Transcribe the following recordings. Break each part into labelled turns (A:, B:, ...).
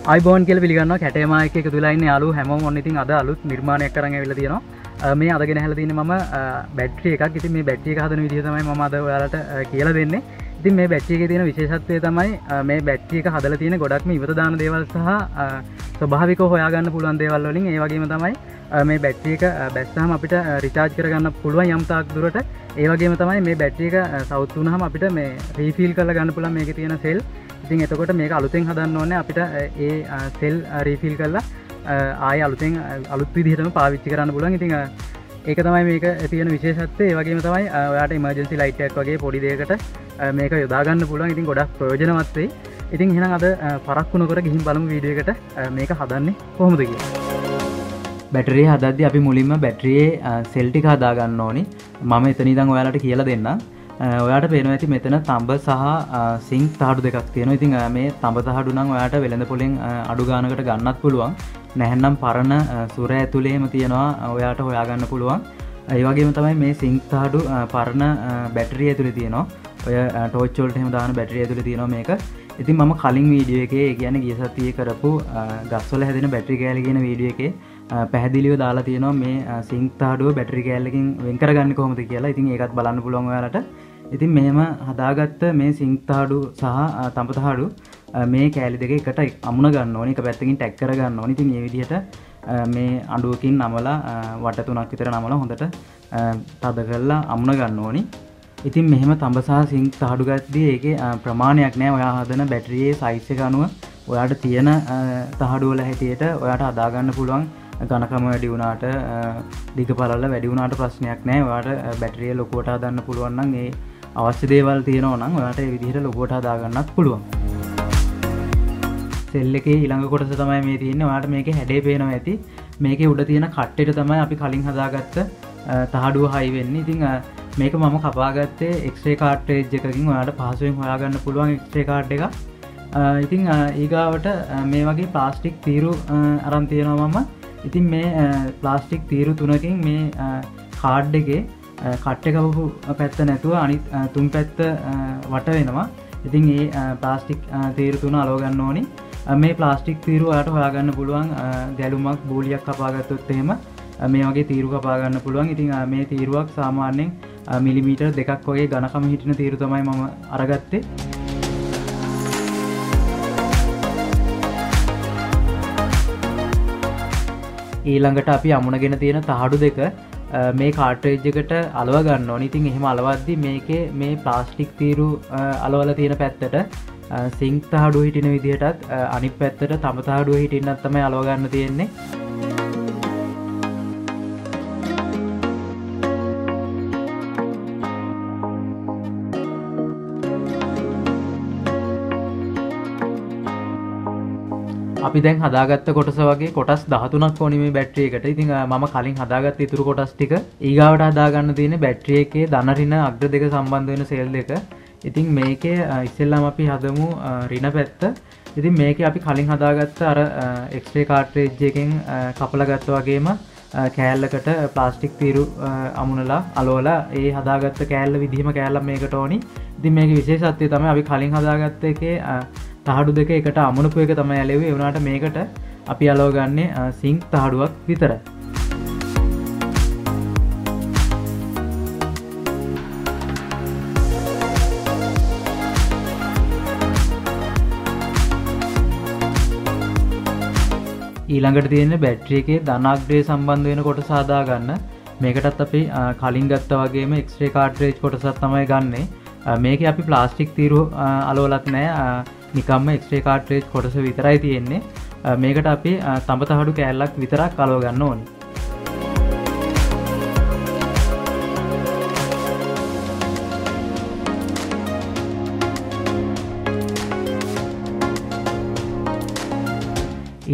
A: iBone කියලා පිළිගන්නවා Ketayama එකේ එකතු වෙලා ඉන්නේ යාළුවෝ හැමෝම ඔන්න ඉතින් අද අලුත් නිර්මාණයක් අරන් ඇවිල්ලා තියෙනවා. මේ අදගෙන හැලා තියෙන්නේ මම බැටරි එකක්. ඉතින් මේ බැටරි එක හදන විදිහ තමයි මම අද ඔයාලට කියලා දෙන්නේ. ඉතින් මේ බැටරි එකේ තියෙන විශේෂත්වය තමයි මේ බැටරි එක හදලා තියෙන ගොඩක්ම ඉවත දාන දේවල් සහ ස්වභාවිකව හොයාගන්න පුළුවන් දේවල් වලින් ඒ වගේම තමයි මේ බැටරි එක බැස්සහම අපිට රිචාර්ජ් කරගන්න පුළුවන් යම් තාක් දුරට. ඒ වගේම තමයි මේ බැටරි එක සවුත් වුණාම අපිට මේ රීෆිල් කරලා ගන්න පුළුවන් මේකේ තියෙන සෙල්. ඉතින් එතකොට මේක අලුතෙන් හදන්න ඕනේ අපිට ඒ සෙල් රීෆිල් කරලා ආයෙ අලුතෙන් අලුත් විදිහටම පාවිච්චි කරන්න පුළුවන්. ඉතින් ඒක තමයි මේක තියෙන විශේෂත්වය. ඒ වගේම තමයි ඔයාලට ඉමර්ජන්සි ලයිට් එකක් වගේ පොඩි දෙයකට මේක යොදා ගන්න පුළුවන්. ඉතින් ගොඩක් ප්‍රයෝජනවත් වෙයි. ඉතින් එහෙනම් අද පරක්කු නොකර ගිහින් බලමු වීඩියෝ එකට මේක හදන්නේ කොහොමද කියලා. බැටරිය හදද්දී අපි මුලින්ම බැටරියේ සෙල් ටික හදා ගන්න ඕනි. මම එතන ඉඳන් ඔයාලට කියලා දෙන්නම්. ඔයාට පේනවා ඇති මෙතන තඹ සහ සිංක් තහඩු දෙකක් තියෙනවා. ඉතින් මේ තඹ තහඩු නම් ඔයාට වෙළඳ පොලෙන් අඩු ගානකට ගන්නත් පුළුවන්. නැහැනම් පරණ සුර ඇතුලේම තියෙනවා ඔයාට හොයාගන්න පුළුවන්. ඒ වගේම තමයි මේ සිංක් තහඩු පරණ බැටරිය ඇතුලේ තියෙනවා. ඔය ටෝච් වලට එහෙම දාන බැටරිය ඇතුලේ තියෙනවා මේක. ඉතින් මම කලින් වීඩියෝ එකේ ඒ කියන්නේ ගිය සතියේ කරපු ගස්වල හැදෙන බැටරි කෑලි කියන වීඩියෝ එකේ පැහැදිලිව දාලා තියෙනවා මේ සිංක් තහඩුව බැටරි කෑල්ලකින් වෙන් කරගන්නේ කොහොමද කියලා. ඉතින් ඒකත් බලන්න පුළුවන් ඔයාලට. ඉතින් මෙහෙම හදාගත්ත මේ සිංක් තහඩු සහ තඹ තහඩු මේ කෑලි දෙක එකට අමුණ ගන්න ඕනේ. එක පැත්තකින් ටැග් කර ගන්න ඕනේ. ඉතින් මේ විදිහට මේ අඬුවකින් නමලා වට තුනක් විතර නමලා හොඳට තද කරලා අමුණ ගන්න ඕනේ. ඉතින් මෙහෙම තඹ සහ සිංක් තහඩු ගත්තදී ඒකේ ප්‍රමාණයක් නෑ. ඔයා හදන බැටරියේ සයිස් එක අනුව ඔයාට තියෙන තහඩු වල හැටියට ඔයාට හදා ගන්න පුළුවන්. ඝනකම වැඩි වුණාට දිග පළල වැඩි වුණාට ප්‍රශ්නයක් නෑ. ඔයාට බැටරිය ලොකුවට හදන්න පුළුවන් නම් ඒ අවශ්‍ය දේවල් තියෙනවා නම් ඔයාට ඒ විදිහට ලොකුවට හදා ගන්නත් පුළුවන්. සෙල් එකේ ඊළඟ කොටස තමයි මේ තියෙන්නේ. ඔයාට මේකේ හැඩේ පේනවා ඇති. මේකේ උඩ තියෙන කට්ටෙට තමයි අපි කලින් හදාගත්ත තහඩුව හයි වෙන්නේ. ඉතින් මේක මම කපාගත්තේ X-ray cartridge එකකින්. ඔයාට පහසුවෙන් හොයාගන්න පුළුවන් X-ray card එක. ඉතින් ඊගාවට මේ වගේ ප්ලාස්ටික් තීරු අරන් තියෙනවා මම. ඉතින් මේ ප්ලාස්ටික් තීරු තුනකින් මේ කාඩ් එකේ කට් එක කපපු පැත්ත නැතුව අනිත් තුන් පැත්ත වට වෙනවා. ඉතින් මේ ප්ලාස්ටික් තීරු තුන අලව ගන්න ඕනි. මේ ප්ලාස්ටික් තීරු ඔයාලට හොයාගන්න පුළුවන් ගැලුමක් බෝලියක් කපාගත්තොත් එහෙම මේ වගේ තීරු කපා ගන්න පුළුවන්. ඉතින් මේ තීරුවක් සාමාන්‍යයෙන් මිලිමීටර් 2ක් වගේ ඝනකම හිටින තීරු තමයි මම අරගත්තේ. ඊළඟට අපි අමුණගෙන තියෙන තහඩු දෙක මේ කාට්‍රේජ් එකට අලව ගන්න ඕනේ. ඉතින් එහෙම අලවද්දි මේකේ මේ ප්ලාස්ටික් තීරු අලවලා තියෙන පැත්තට සිංක් තහඩුව හිටින විදිහටත් අනිත් පැත්තට තඹ තහඩුව හිටින්නත් තමයි අලව ගන්න තියෙන්නේ. අපි දැන් හදාගත්ත කොටස වගේ කොටස් 13ක් ඕනි මේ බැටරි එකට. ඉතින් මම කලින් හදාගත්ත ඉතුරු කොටස් ටික ඊගාවට හදාගන්න තියෙන්නේ බැටරි එකේ ධන ඍණ අග්‍ර දෙක සම්බන්ධ වෙන සෙල් දෙක. ඉතින් මේකේ ඉස්සෙල්ලාම අපි හදමු ඍණ පැත්ත. ඉතින් මේකේ අපි කලින් හදාගත්ත අර X-ray cartridge එකෙන් කපලා ගත්තා වගේම කෑල්ලකට ප්ලාස්ටික් තීරු අමුණලා අලවලා ඒ හදාගත්ත කෑල්ල විදිහම කෑල්ලක් මේකට ඕනි. ඉතින් මේකේ විශේෂත්වය තමයි අපි කලින් හදාගත්ත එකේ තහඩු දෙක එකට අමුණපු එක තමයි ඇලෙව්වේ. ඒ වුණාට මේකට අපි අලව ගන්නේ සිංක් තහඩුවක් විතරයි. ඊළඟට තියෙන්නේ බැටරි එකේ ධනාග්‍රය සම්බන්ධ වෙන කොටස හදා ගන්න. මේකටත් අපි කලින් ගත්තා වගේම X-ray cartridge කොටසක් තමයි ගන්නෙ. මේකේ අපි ප්ලාස්ටික් තීරු අලවලත් නැහැ. නිකම්ම X-ray cartridge කොටස විතරයි තියෙන්නේ. මේකට අපි තඹ තහඩු කෑල්ලක් විතරක් අලව ගන්න ඕනේ.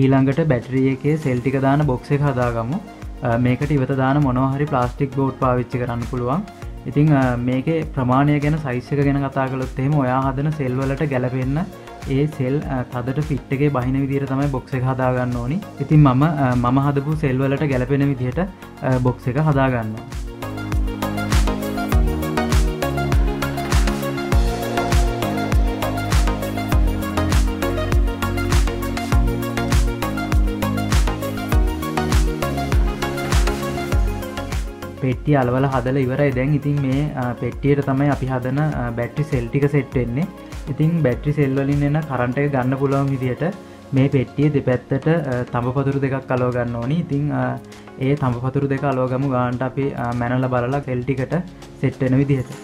A: ඊළඟට බැටරි එකේ සෙල් ටික දාන බොක්ස් එක හදාගමු. මේකට ඉවත දාන මොනවා හරි ප්ලාස්ටික් බෝඩ් පාවිච්චි කරන්න පුළුවන්. ඉතින් මේකේ ප්‍රමාණය ගැන සයිස් එක ගැන කතා කළොත් එහෙම ඔයා හදන සෙල් වලට ගැලපෙන්න ඒ සෙල් තදට ෆිට් එකේ බහින විදිහට තමයි බොක්ස් එක හදා ගන්න ඕනි. ඉතින් මම හදපු සෙල් වලට ගැලපෙන විදිහට බොක්ස් එක හදා ගන්නවා. පෙට්ටිය අලවලා හදලා ඉවරයි දැන්. ඉතින් මේ පෙට්ටියට තමයි අපි හදන බැටරි සෙල් ටික සෙට් වෙන්නේ. ඉතින් බැටරි සෙල් වලින් එන කරන්ට් එක ගන්න පුළුවන් විදිහට මේ පෙට්ටියේ දෙපැත්තට තඹපතුරු දෙකක් අලව ගන්න ඕනි. ඉතින් ඒ තඹපතුරු දෙක අලව ගමු ගානට අපි මැනලා බලලා සෙල් ටිකට සෙට් වෙන විදිහට.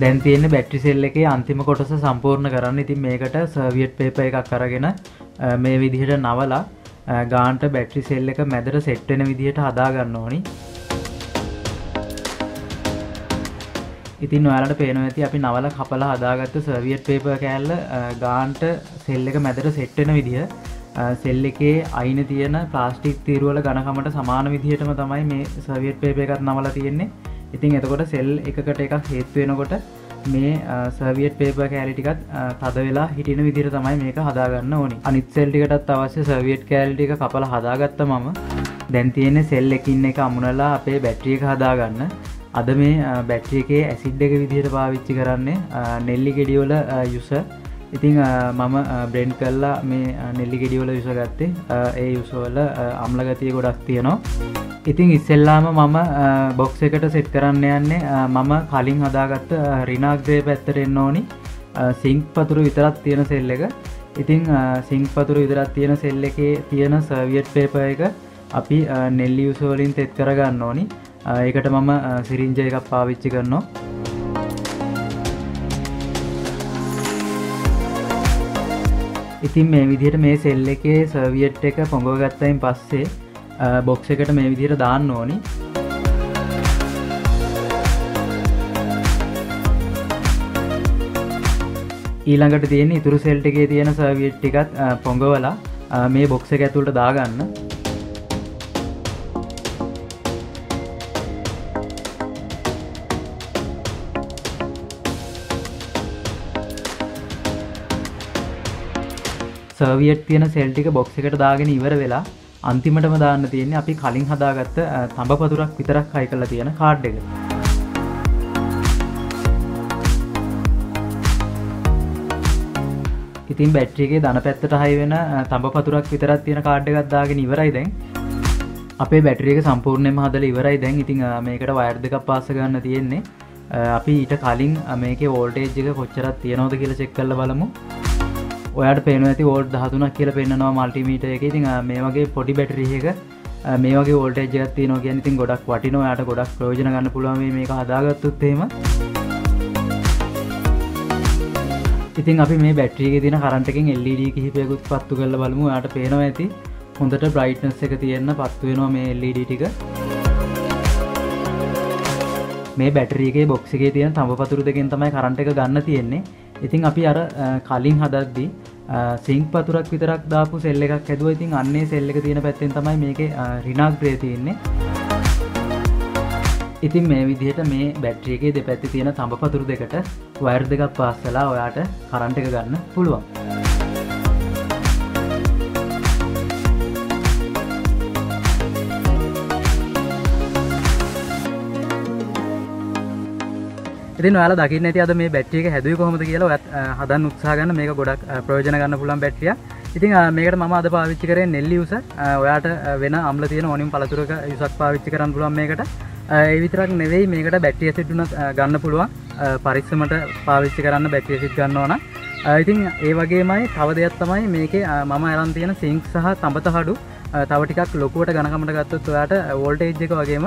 A: දැන් තියෙන බැටරි සෙල් එකේ අන්තිම කොටස සම්පූර්ණ කරන්න. ඉතින් මේකට සර්වියට් පේපර් එකක් අරගෙන මේ විදිහට නවලා ගානට බැටරි සෙල් එක මැදට සෙට් වෙන විදිහට හදා ගන්න ඕනි. ඉතින් ඔයාලට පේනවා ඇති අපි නවලා කපලා හදාගත්ත සර්වියට් පේපර් කෑල්ල ගානට සෙල් එක මැදට සෙට් වෙන විදිහ සෙල් එකේ අයිනේ තියෙන ප්ලාස්ටික් තීරු වල ඝනකමට සමාන විදිහටම තමයි මේ සර්වියට් පේපර් එකත් නවලා තියෙන්නේ. ඉතින් එතකොට සෙල් එකකට එකක් හේතු වෙනකොට මේ සර්වියට් පේපර් කෑලි ටිකත් තද වෙලා හිටින විදිහට තමයි මේක හදාගන්න ඕනේ. අනිත් සෙල් ටිකටත් අවශ්‍ය සර්වියට් කෑලි ටික කපලා හදාගත්තා මම. දැන් තියෙන්නේ සෙල් එකින් එක අමුණලා අපේ බැටරි එක හදාගන්න. අද මේ බැටරි එකේ ඇසිඩ් එක විදිහට පාවිච්චි කරන්නේ නෙල්ලි ගෙඩි වල යුස. ඉතින් මම බ්ලෙන්ඩ් කරලා මේ නෙල්ලි ගෙඩි වල යුස ගත්තේ. ඒ යුස වල අම්ල ගතිය ගොඩක් තියෙනවා. ඉතින් ඉස්සෙල්ලාම මම බොක්ස් එකට සෙට් කරන්න යන්නේ මම කලින් හදාගත්ත රිනාග්‍රේ පැත්තට එන්න ඕනි. සිංක් පතුරු විතරක් තියෙන සෙල් එක. ඉතින් සිංක් පතුරු විතරක් තියෙන සෙල් එකේ තියෙන සර්වියට් පේපර් එක අපි නෙල්ලි යුස වලින් තෙත් කරගන්න ඕනි. ඒකට මම සිරින්ජ් එකක් පාවිච්චි කරනවා. ඉතින් මේ විදිහට මේ සෙල් එකේ සර්වියට් එක පොඟව ගත්තයින් පස්සේ බොක්ස් එකට මේ විදිහට දාන්න ඕනි. ඊළඟට තියෙන ඉතුරු සෙල් එකේ තියෙන සර්වියට් ටිකත් පොඟවලා මේ බොක්ස් එක ඇතුළට දාගන්න. සර්වියට් තියෙන සෙල් ටික බොක්ස් එකට දාගෙන ඉවර වෙලා අන්තිමටම දාන්න තියෙන්නේ අපි කලින් හදාගත්ත තඹපතුරක් විතරක් හයි කරලා තියෙන කාඩ් එක. ඉතින් බැටරි එකේ දන පැත්තට හයි වෙන තඹපතුරක් විතරක් තියෙන කාඩ් එකක් දාගෙන ඉවරයි දැන්. අපේ බැටරි එක සම්පූර්ණයෙන්ම හදලා ඉවරයි දැන්. ඉතින් මේකට වයර් දෙකක් පාස් ගන්න තියෙන්නේ. අපි ඊට කලින් මේකේ වෝල්ටේජ් එක කොච්චරක් තියෙනවද කියලා චෙක් කරලා බලමු. ඔයාට පේනවා ඇති වෝල්ට් 13ක් කියලා පෙන්නනවා මල්ටිමීටර් එකේ. ඉතින් මේ වගේ පොඩි බැටරි එකක මේ වගේ වෝල්ටේජ් එකක් තියෙනවා කියන්නේ ඉතින් ගොඩක් වටිනවා. ඔයාට ගොඩක් ප්‍රයෝජන ගන්න පුළුවන් මේක හදාගත්තොත් එහෙම. ඉතින් අපි මේ බැටරි එකේ තියෙන කරන්ට් එකෙන් LED කිහිපයකුත් පත්තු කරලා බලමු. ඔයාට පේනවා ඇති හොඳට බ්‍රයිට්නස් එක තියෙන පත්තු වෙනවා මේ LED ටික. මේ බැටරි එකේ බොක්ස් එකේ තියෙන තඹපතුරු දෙකෙන් තමයි කරන්ට් එක ගන්න තියෙන්නේ. ඉතින් අපි අර කලින් හදද්දී සිංක් පතුරක් විතරක් දාපු සෙල් එකක් හැදුවා. ඉතින් අන්නේ සෙල් එක තියෙන පැත්තෙන් තමයි මේකේ රිනාග්‍රේ තියෙන්නේ. ඉතින් මේ විදිහට මේ බැටරි එකේ දෙපැත්තේ තියෙන තඹපතුරු දෙකට වයර් දෙකක් පාස් කරලා ඔයාට කරන්ට් එක ගන්න පුළුවන්. ඉතින් ඔයාලා දකින්න ඇති අද මේ බැටරි එක හැදුවේ කොහොමද කියලා ඔයත් හදන්න උත්සාහ ගන්න. මේක ගොඩක් ප්‍රයෝජන ගන්න පුළුවන් බැටරියක්. ඉතින් මේකට මම අද පාවිච්චි කරේ නෙල්ලි යුස. ඔයාට වෙන අම්ල තියෙන ඕනිම පළතුරක යුසක් පාවිච්චි කරන්න පුළුවන් මේකට. ඒ විතරක් නෙවෙයි මේකට බැටරි ඇසිඩ් උනත් ගන්න පුළුවන්. පරිස්සමට පාවිච්චි කරන්න බැටරි ඇසිඩ් ගන්න ඕන. ඉතින් ඒ වගේමයි තව දෙයක් තමයි මේකේ මම අරන් තියෙන සිංක් සහ තඹතහඩු තව ටිකක් ලොකුවට ඝනකමට ගත්තොත් ඔයාට වෝල්ටේජ් එක වගේම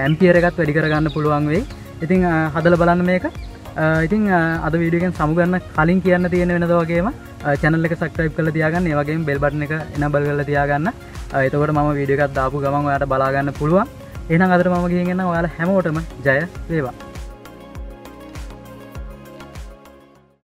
A: ඇම්පියර් එකත් වැඩි කරගන්න පුළුවන් වෙයි. ඉතින් හදලා බලන්න මේක. ඉතින් අද වීඩියෝ එකෙන් සමුගන්න කලින් කියන්න තියෙන වෙනද වගේම channel එක subscribe කරලා තියාගන්න. ඒ වගේම bell button එක enable කරලා තියාගන්න. එතකොට මම වීඩියෝ එකක් දාපු ගමන් ඔයාලට බලා ගන්න පුළුවන්. එහෙනම් අදට මම ගිහින් එන්න. ඔයාලා හැමෝටම ජය වේවා.